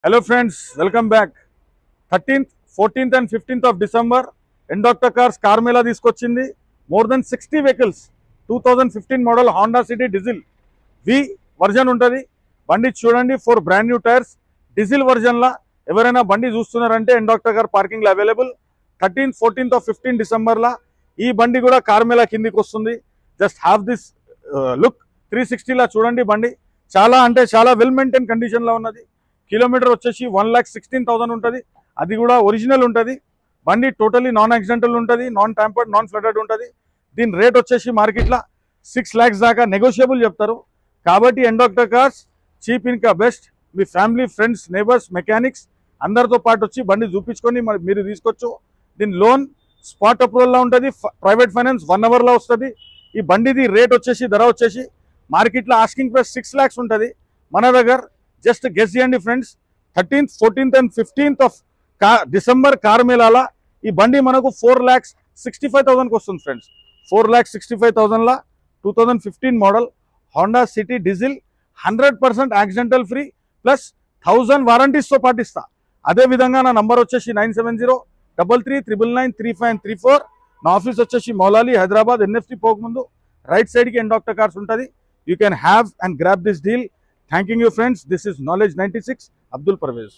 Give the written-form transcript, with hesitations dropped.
Hello friends, welcome back. 13th, 14th and 15th of December, Endoctor Cars Car Mela తీసుకొచ్చింది. More than 60 vehicles. 2015 model Honda City diesel V version ఉంటుంది. బండి చూడండి, 4 brand new tires. Diesel version లా ఎవరైనా బండి చూస్తున్నారంటే ఎండాక్టర్ car parking లో available. 13th, 14th of 15 December లా ఈ బండి కూడా కార్ మేళా కిందికి వస్తుంది. Just have this look. 360 లా చూడండి, బండి చాలా అంటే చాలా వెల్ మెయింటైన్ కండిషన్ లో ఉన్నది. కిలోమీటర్ వచ్చేసి 1,16,000 ఉంటుంది. అది కూడా ఒరిజినల్ ఉంటుంది. బండి టోటలీ నాన్ యాక్సిడెంటల్ ఉంటుంది, నాన్ ట్యాంపర్డ్, నాన్ ఫ్లడెడ్ ఉంటుంది. దీని రేట్ వచ్చేసి మార్కెట్లో 6 lakhs దాకా నెగోషియబుల్ చెప్తారు. కాబట్టి ఎండాక్టర్ కార్స్ చీప్ ఇంకా బెస్ట్. మీ ఫ్యామిలీ, ఫ్రెండ్స్, నేబర్స్, మెకానిక్స్ అందరితో పాటు వచ్చి బండి చూపించుకొని మీరు తీసుకోవచ్చు. దీని లోన్ స్పాట్ అప్రూవల్లో ఉంటుంది. ప్రైవేట్ ఫైనాన్స్ 1 hourలో వస్తుంది. ఈ బండిది రేట్ వచ్చేసి ధర వచ్చేసి మార్కెట్లో ఆస్కింగ్ ప్రైస్ 6 lakhs ఉంటుంది. మన దగ్గర జస్ట్ గెస్ చేయండి friends, 13th, 14th and 15th of December car మేళాలా ఈ బండి మనకు 4,65,000కి వస్తుంది ఫ్రెండ్స్. 4,65,000లా 2015 model Honda City diesel 100% accidental free plus 1000 వారంటీస్తో పాటిస్తా. అదేవిధంగా నా నంబర్ వచ్చేసి 9703399353 నా ఆఫీస్ వచ్చేసి మౌలాలి, హైదరాబాద్, ఎన్ఎఫ్టీ పోకముందు రైట్ సైడ్కి ఎండాక్టర్ కార్స్ ఉంటుంది. You can have and grab this deal. Thanking you friends. This is Knowledge 96, Abdul Parvez.